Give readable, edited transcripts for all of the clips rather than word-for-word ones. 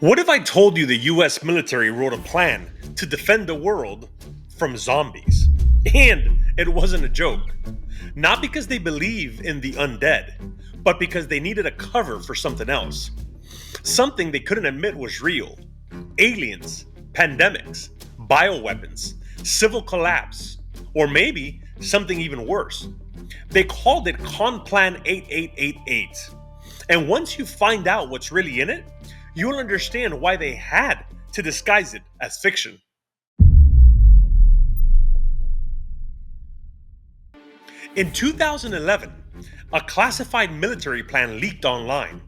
What if I told you the US military wrote a plan to defend the world from zombies? And it wasn't a joke. Not because they believe in the undead, but because they needed a cover for something else. Something they couldn't admit was real. Aliens, pandemics, bioweapons, civil collapse, or maybe something even worse. They called it ConPlan 8888. And once you find out what's really in it, you'll understand why they had to disguise it as fiction. In 2011, a classified military plan leaked online.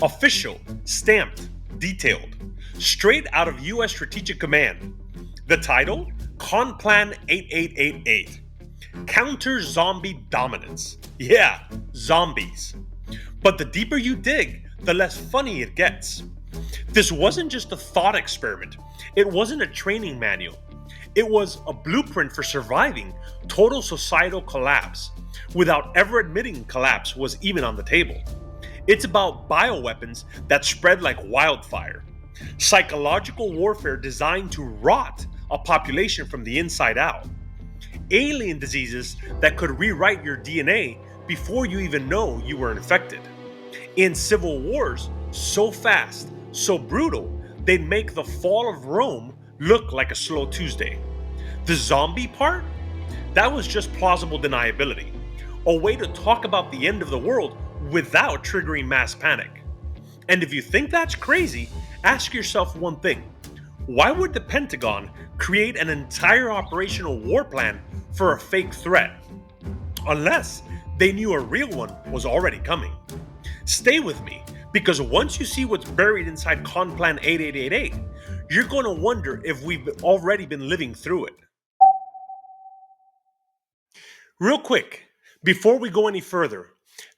Official, stamped, detailed, straight out of US Strategic Command. The title? ConPlan 8888. Counter Zombie Dominance. Yeah, zombies. But the deeper you dig, the less funny it gets. This wasn't just a thought experiment. It wasn't a training manual. It was a blueprint for surviving total societal collapse without ever admitting collapse was even on the table. It's about bioweapons that spread like wildfire, psychological warfare designed to rot a population from the inside out, alien diseases that could rewrite your DNA before you even know you were infected, in civil wars so fast, so brutal, they'd make the fall of Rome look like a slow Tuesday. The zombie part? That was just plausible deniability, a way to talk about the end of the world without triggering mass panic. And if you think that's crazy, ask yourself one thing. Why would the Pentagon create an entire operational war plan for a fake threat? Unless they knew a real one was already coming. Stay with me, because once you see what's buried inside ConPlan 8888, you're going to wonder if we've already been living through it. Real quick, before we go any further,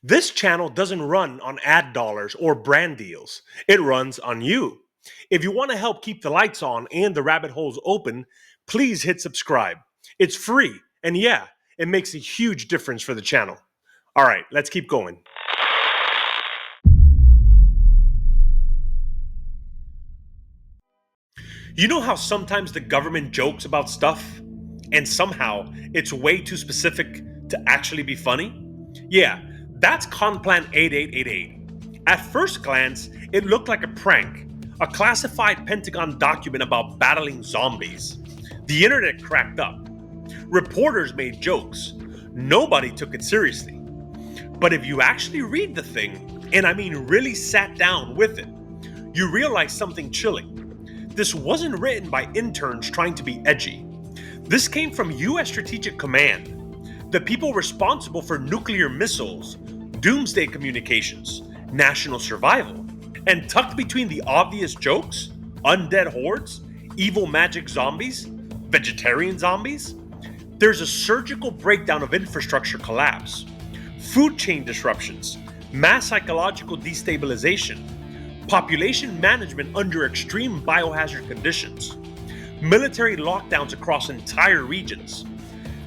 this channel doesn't run on ad dollars or brand deals. It runs on you. If you want to help keep the lights on and the rabbit holes open, please hit subscribe. It's free, and yeah, it makes a huge difference for the channel. All right, let's keep going. You know how sometimes the government jokes about stuff, and somehow it's way too specific to actually be funny? Yeah, that's ConPlan 8888. At first glance, it looked like a prank, a classified Pentagon document about battling zombies. The internet cracked up. Reporters made jokes. Nobody took it seriously. But if you actually read the thing, and I mean really sat down with it, you realize something chilling. This wasn't written by interns trying to be edgy. This came from US Strategic Command, the people responsible for nuclear missiles, doomsday communications, national survival, and tucked between the obvious jokes, undead hordes, evil magic zombies, vegetarian zombies, there's a surgical breakdown of infrastructure collapse, food chain disruptions, mass psychological destabilization, population management under extreme biohazard conditions, military lockdowns across entire regions,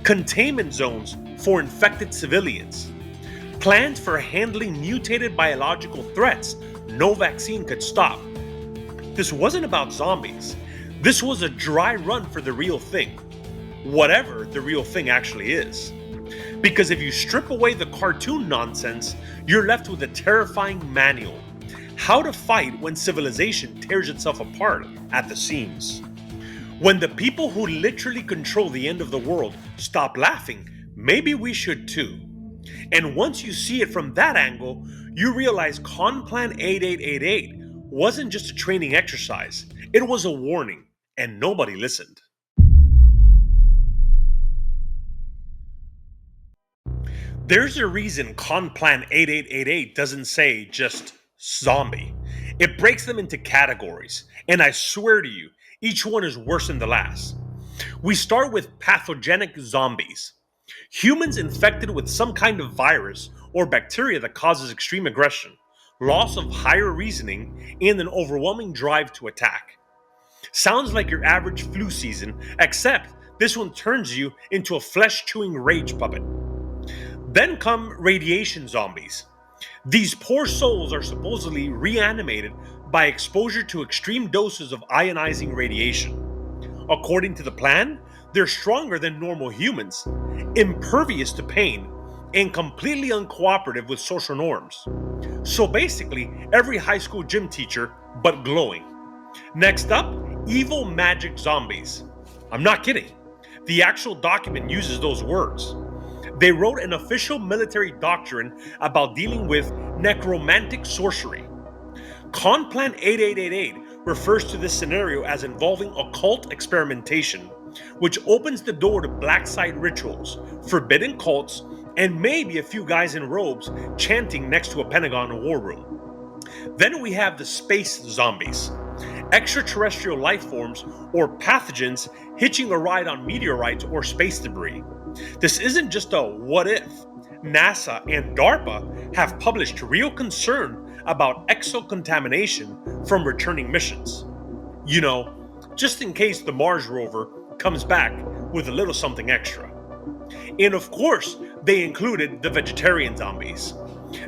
containment zones for infected civilians, plans for handling mutated biological threats no vaccine could stop. This wasn't about zombies. This was a dry run for the real thing, whatever the real thing actually is. Because if you strip away the cartoon nonsense, you're left with a terrifying manual. How to fight when civilization tears itself apart at the seams. When the people who literally control the end of the world stop laughing, maybe we should too. And once you see it from that angle, you realize ConPlan 8888 wasn't just a training exercise, it was a warning, and nobody listened. There's a reason ConPlan 8888 doesn't say just zombie. It breaks them into categories, and I swear to you, each one is worse than the last. We start with pathogenic zombies. Humans infected with some kind of virus or bacteria that causes extreme aggression, loss of higher reasoning, and an overwhelming drive to attack. Sounds like your average flu season, except this one turns you into a flesh-chewing rage puppet. Then come radiation zombies. These poor souls are supposedly reanimated by exposure to extreme doses of ionizing radiation. According to the plan, they're stronger than normal humans, impervious to pain, and completely uncooperative with social norms. So basically, every high school gym teacher, but glowing. Next up, evil magic zombies. I'm not kidding. The actual document uses those words. They wrote an official military doctrine about dealing with necromantic sorcery. ConPlan 8888 refers to this scenario as involving occult experimentation, which opens the door to black site rituals, forbidden cults, and maybe a few guys in robes chanting next to a Pentagon war room. Then we have the space zombies, extraterrestrial life forms or pathogens hitching a ride on meteorites or space debris. This isn't just a what if. NASA and DARPA have published real concern about exocontamination from returning missions. You know, just in case the Mars rover comes back with a little something extra. And of course, they included the vegetarian zombies.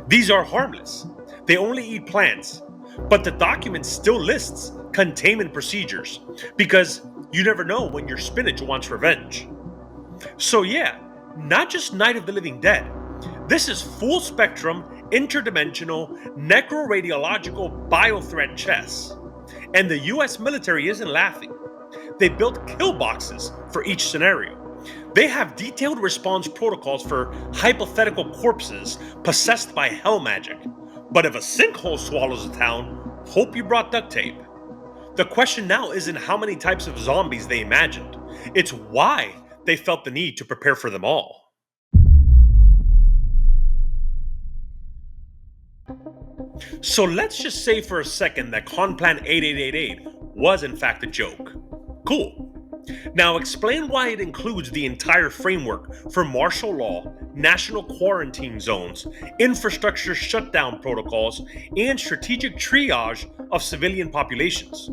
These are harmless. They only eat plants, but the document still lists containment procedures because you never know when your spinach wants revenge. So yeah, not just Night of the Living Dead. This is full spectrum, interdimensional, necroradiological biothreat chess. And the US military isn't laughing. They built kill boxes for each scenario. They have detailed response protocols for hypothetical corpses possessed by hell magic. But if a sinkhole swallows a town, hope you brought duct tape. The question now isn't how many types of zombies they imagined. It's why they felt the need to prepare for them all. So let's just say for a second that ConPlan 8888 was in fact a joke. Cool. Now explain why it includes the entire framework for martial law, national quarantine zones, infrastructure shutdown protocols, and strategic triage of civilian populations.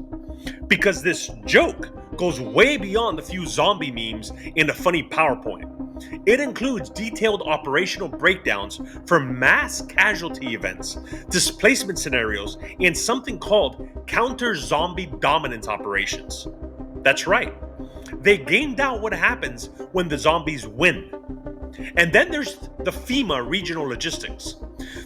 Because this joke goes way beyond the few zombie memes and a funny PowerPoint. It includes detailed operational breakdowns for mass casualty events, displacement scenarios, and something called counter-zombie dominance operations. That's right. They gamed out what happens when the zombies win. And then there's the FEMA regional logistics.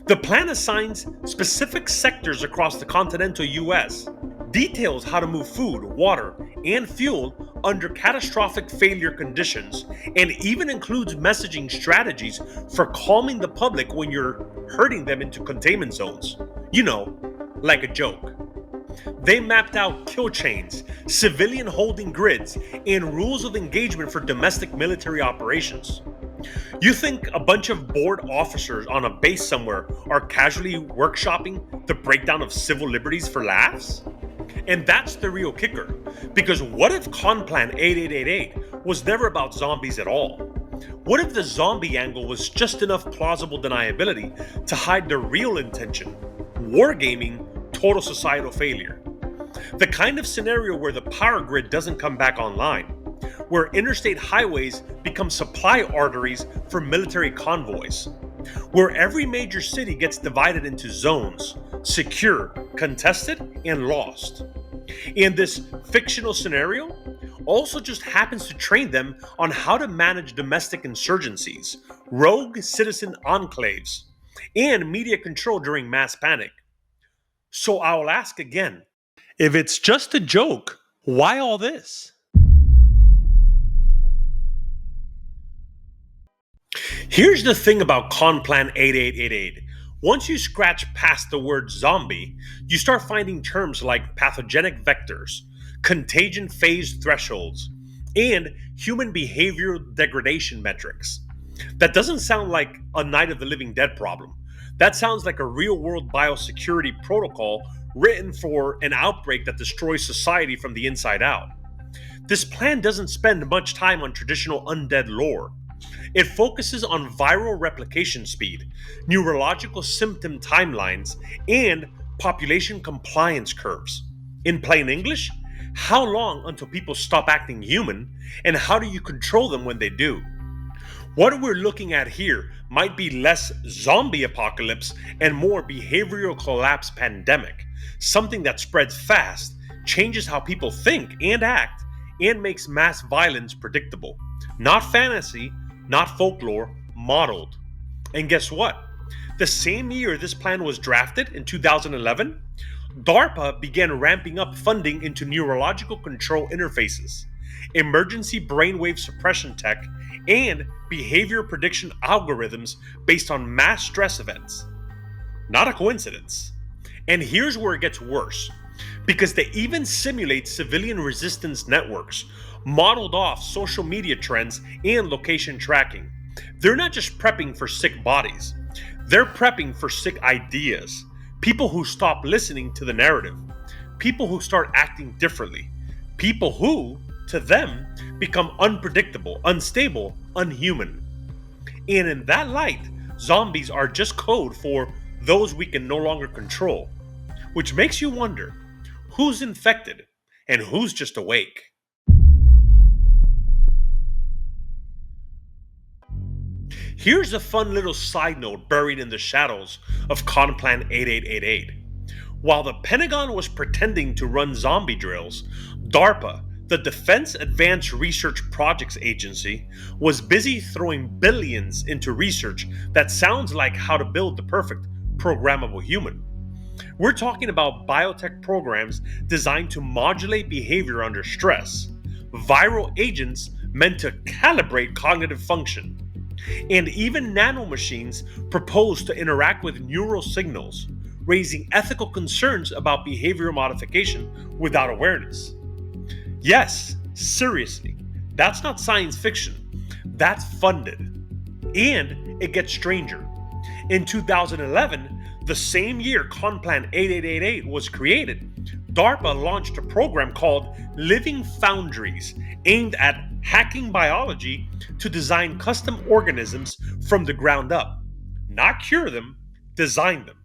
The plan assigns specific sectors across the continental US, details how to move food, water, and fuel under catastrophic failure conditions, and even includes messaging strategies for calming the public when you're herding them into containment zones. You know, like a joke. They mapped out kill chains, civilian holding grids, and rules of engagement for domestic military operations. You think a bunch of bored officers on a base somewhere are casually workshopping the breakdown of civil liberties for laughs? And that's the real kicker, because what if ConPlan 8888 was never about zombies at all? What if the zombie angle was just enough plausible deniability to hide the real intention? Wargaming, total societal failure. The kind of scenario where the power grid doesn't come back online, where interstate highways become supply arteries for military convoys, where every major city gets divided into zones, secure, contested, and lost. And this fictional scenario also just happens to train them on how to manage domestic insurgencies, rogue citizen enclaves, and media control during mass panic. So I'll ask again, if it's just a joke, why all this? Here's the thing about ConPlan 8888. Once you scratch past the word zombie, you start finding terms like pathogenic vectors, contagion phase thresholds, and human behavioral degradation metrics. That doesn't sound like a Night of the Living Dead problem. That sounds like a real-world biosecurity protocol written for an outbreak that destroys society from the inside out. This plan doesn't spend much time on traditional undead lore. It focuses on viral replication speed, neurological symptom timelines, and population compliance curves. In plain English, how long until people stop acting human, and how do you control them when they do? What we're looking at here might be less zombie apocalypse and more behavioral collapse pandemic, something that spreads fast, changes how people think and act, and makes mass violence predictable. Not fantasy, not folklore, modeled. And guess what? The same year this plan was drafted, in 2011, DARPA began ramping up funding into neurological control interfaces, emergency brainwave suppression tech, and behavior prediction algorithms based on mass stress events. Not a coincidence. And here's where it gets worse, because they even simulate civilian resistance networks, modeled off social media trends and location tracking. They're not just prepping for sick bodies, they're prepping for sick ideas. People who stop listening to the narrative, people who start acting differently, people who, to them, become unpredictable, unstable, unhuman. And in that light, zombies are just code for those we can no longer control, which makes you wonder who's infected and who's just awake. Here's a fun little side note buried in the shadows of ConPlan 8888. While the Pentagon was pretending to run zombie drills, DARPA, the Defense Advanced Research Projects Agency, was busy throwing billions into research that sounds like how to build the perfect programmable human. We're talking about biotech programs designed to modulate behavior under stress, viral agents meant to calibrate cognitive function, and even nanomachines proposed to interact with neural signals, raising ethical concerns about behavioral modification without awareness. Yes, seriously, that's not science fiction, that's funded. And it gets stranger. In 2011, the same year ConPlan 8888 was created, DARPA launched a program called Living Foundries, aimed at hacking biology to design custom organisms from the ground up. Not cure them, design them.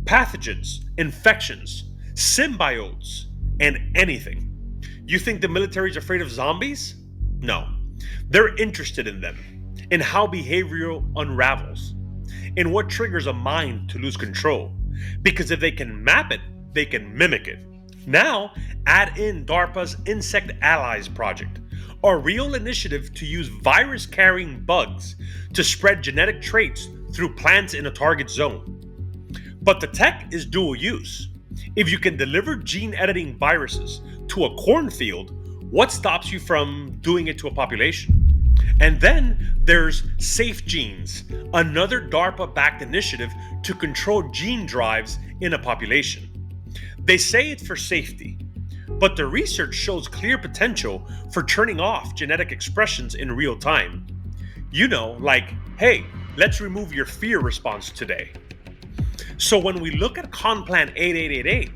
Pathogens, infections, symbiotes, and anything. You think the military's afraid of zombies? No. They're interested in them, in how behavior unravels, in what triggers a mind to lose control. Because if they can map it, they can mimic it. Now, add in DARPA's Insect Allies project, a real initiative to use virus-carrying bugs to spread genetic traits through plants in a target zone. But the tech is dual use. If you can deliver gene-editing viruses to a cornfield, what stops you from doing it to a population? And then there's Safe Genes, another DARPA-backed initiative to control gene drives in a population. They say it's for safety, but the research shows clear potential for turning off genetic expressions in real time. You know, like, hey, let's remove your fear response today. So when we look at ConPlan 8888,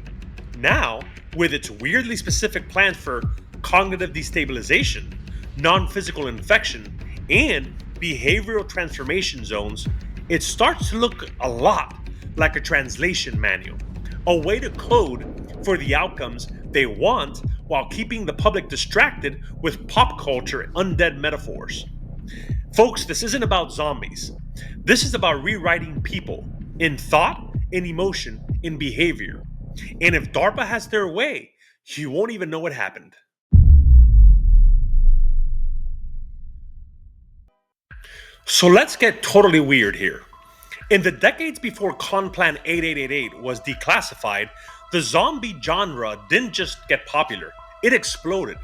now, with its weirdly specific plans for cognitive destabilization, non-physical infection, and behavioral transformation zones, it starts to look a lot like a translation manual, a way to code for the outcomes they want while keeping the public distracted with pop culture undead metaphors. Folks, this isn't about zombies. This is about rewriting people in thought, in emotion, in behavior. And if DARPA has their way, you won't even know what happened. So let's get totally weird here. In the decades before ConPlan 8888 was declassified, the zombie genre didn't just get popular, it exploded.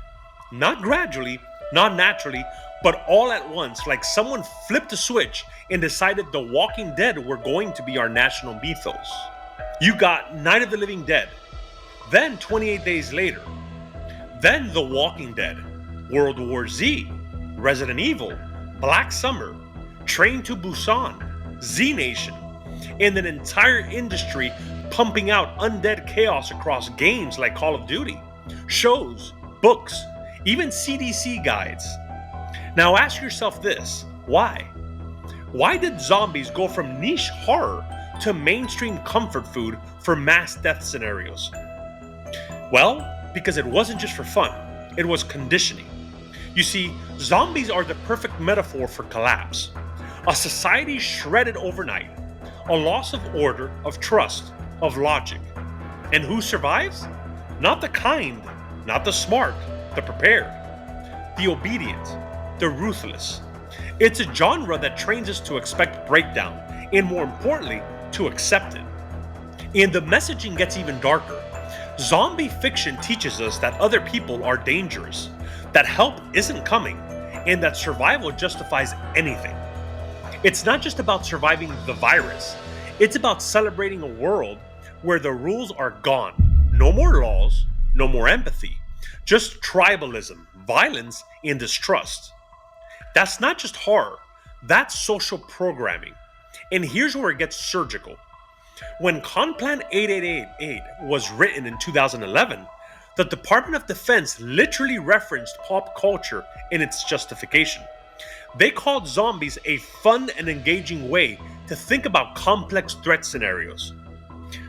Not gradually, not naturally, but all at once, like someone flipped a switch and decided The Walking Dead were going to be our national mythos. You got Night of the Living Dead, then 28 Days Later, then The Walking Dead, World War Z, Resident Evil, Black Summer, Train to Busan, Z Nation, and an entire industry pumping out undead chaos across games like Call of Duty, shows, books, even CDC guides. Now ask yourself this, why? Why did zombies go from niche horror to mainstream comfort food for mass death scenarios? Well, because it wasn't just for fun, it was conditioning. You see, zombies are the perfect metaphor for collapse. A society shredded overnight, a loss of order, of trust, of logic. And who survives? Not the kind, not the smart, the prepared, the obedient, the ruthless. It's a genre that trains us to expect breakdown, and more importantly, to accept it. And the messaging gets even darker. Zombie fiction teaches us that other people are dangerous, that help isn't coming, and that survival justifies anything. It's not just about surviving the virus, it's about celebrating a world where the rules are gone. No more laws, no more empathy, just tribalism, violence, and distrust. That's not just horror, that's social programming. And here's where it gets surgical. When ConPlan 8888 was written in 2011, the Department of Defense literally referenced pop culture in its justification. They called zombies a fun and engaging way to think about complex threat scenarios.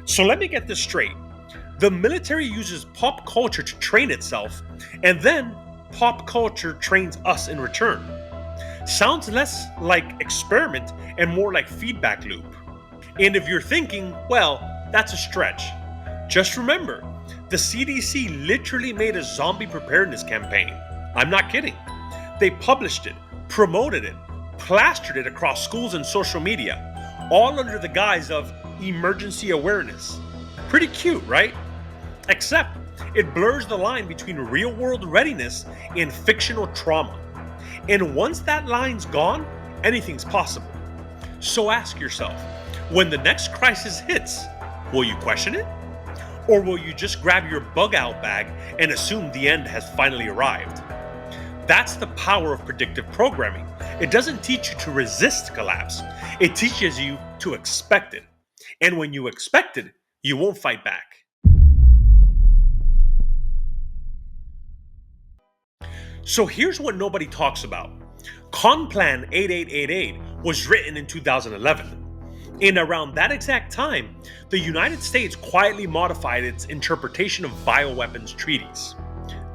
So let me get this straight. The military uses pop culture to train itself, and then pop culture trains us in return. Sounds less like experiment and more like feedback loop. And if you're thinking, well, that's a stretch, just remember, the CDC literally made a zombie preparedness campaign. I'm not kidding. They published it, promoted it, plastered it across schools and social media, all under the guise of emergency awareness. Pretty cute, right? Except it blurs the line between real-world readiness and fictional trauma. And once that line's gone, anything's possible. So ask yourself, when the next crisis hits, will you question it? Or will you just grab your bug-out bag and assume the end has finally arrived? That's the power of predictive programming. It doesn't teach you to resist collapse. It teaches you to expect it. And when you expect it, you won't fight back. So here's what nobody talks about. ConPlan 8888 was written in 2011. And around that exact time, the United States quietly modified its interpretation of bioweapons treaties.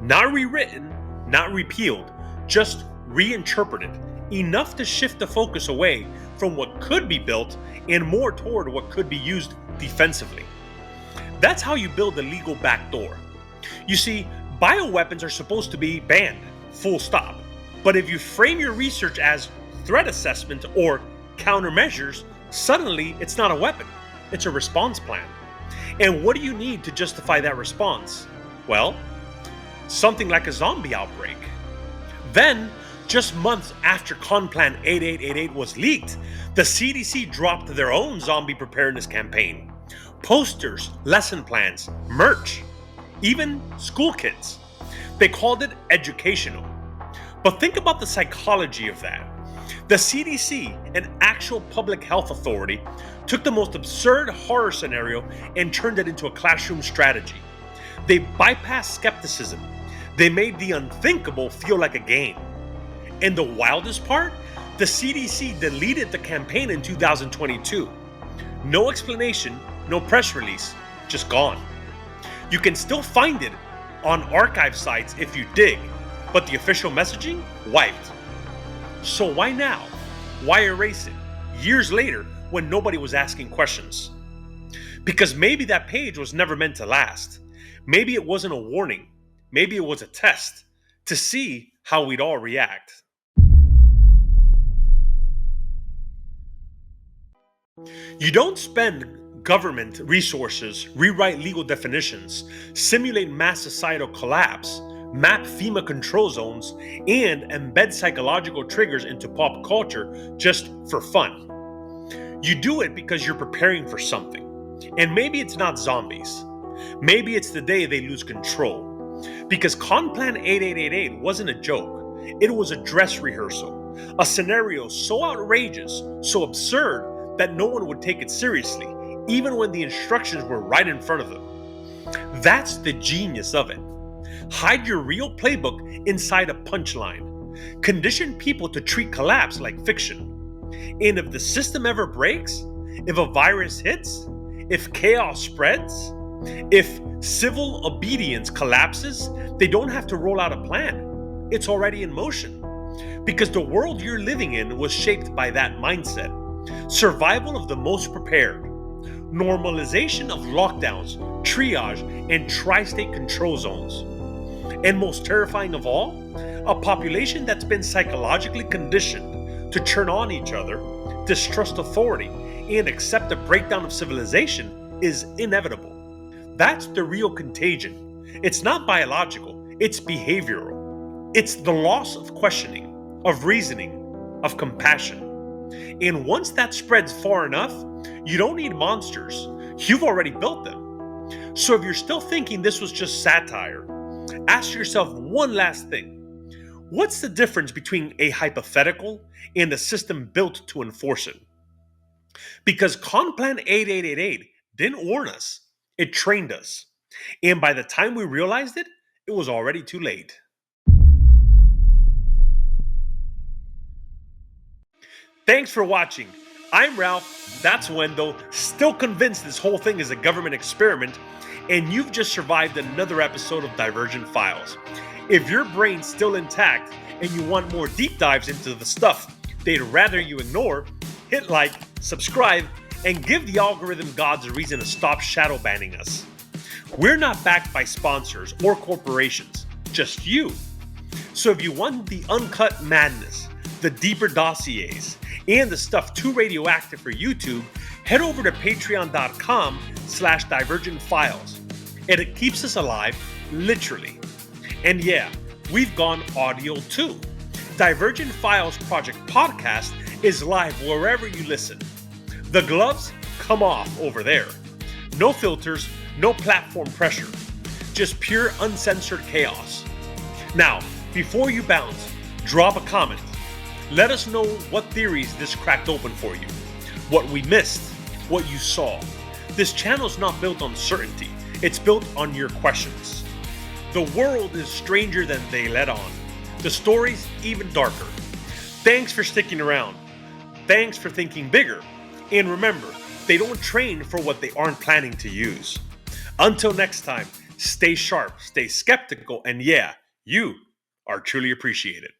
Not rewritten, not repealed, just reinterpreted, enough to shift the focus away from what could be built and more toward what could be used defensively. That's how you build a legal backdoor. You see, bioweapons are supposed to be banned, full stop. But if you frame your research as threat assessment or countermeasures, suddenly it's not a weapon, it's a response plan. And what do you need to justify that response? Well, something like a zombie outbreak. Then, just months after ConPlan 8888 was leaked, the CDC dropped their own zombie preparedness campaign. Posters, lesson plans, merch, even school kits. They called it educational. But think about the psychology of that. The CDC, an actual public health authority, took the most absurd horror scenario and turned it into a classroom strategy. They bypassed skepticism. They made the unthinkable feel like a game. And the wildest part? The CDC deleted the campaign in 2022. No explanation, no press release, just gone. You can still find it on archive sites if you dig, but the official messaging, wiped. So why now? Why erase it? Years later, when nobody was asking questions. Because maybe that page was never meant to last. Maybe it wasn't a warning. Maybe it was a test to see how we'd all react. You don't spend government resources, rewrite legal definitions, simulate mass societal collapse, map FEMA control zones, and embed psychological triggers into pop culture just for fun. You do it because you're preparing for something. And maybe it's not zombies. Maybe it's the day they lose control. Because ConPlan 8888 wasn't a joke. It was a dress rehearsal. A scenario so outrageous, so absurd, that no one would take it seriously, even when the instructions were right in front of them. That's the genius of it. Hide your real playbook inside a punchline. Condition people to treat collapse like fiction. And if the system ever breaks, if a virus hits, if chaos spreads, if civil obedience collapses, they don't have to roll out a plan. it's already in motion. Because the world you're living in was shaped by that mindset. Survival of the most prepared, normalization of lockdowns, triage, and tri state control zones. And most terrifying of all, a population that's been psychologically conditioned to turn on each other, distrust authority, and accept the breakdown of civilization is inevitable. That's the real contagion. It's not biological, it's behavioral. It's the loss of questioning, of reasoning, of compassion. And once that spreads far enough, you don't need monsters. You've already built them. So if you're still thinking this was just satire, ask yourself one last thing. What's the difference between a hypothetical and a system built to enforce it? Because ConPlan 8888 didn't warn us, it trained us. And by the time we realized it, it was already too late. Thanks for watching. I'm Ralph, that's Wendell, still convinced this whole thing is a government experiment, and you've just survived another episode of Divergent Files. If your brain's still intact and you want more deep dives into the stuff they'd rather you ignore, hit like, subscribe, and give the algorithm gods a reason to stop shadow banning us. We're not backed by sponsors or corporations, just you. So if you want the uncut madness, the deeper dossiers, and the stuff too radioactive for YouTube, head over to patreon.com/divergentfiles. And it keeps us alive, literally. And yeah, we've gone audio too. Divergent Files Project Podcast is live wherever you listen. The gloves come off over there. No filters, no platform pressure. Just pure uncensored chaos. Now, before you bounce, drop a comment. Let us know what theories this cracked open for you, what we missed, what you saw. This channel's not built on certainty, it's built on your questions. The world is stranger than they let on. The story's even darker. Thanks for sticking around. Thanks for thinking bigger. And remember, they don't train for what they aren't planning to use. Until next time, stay sharp, stay skeptical, and yeah, you are truly appreciated.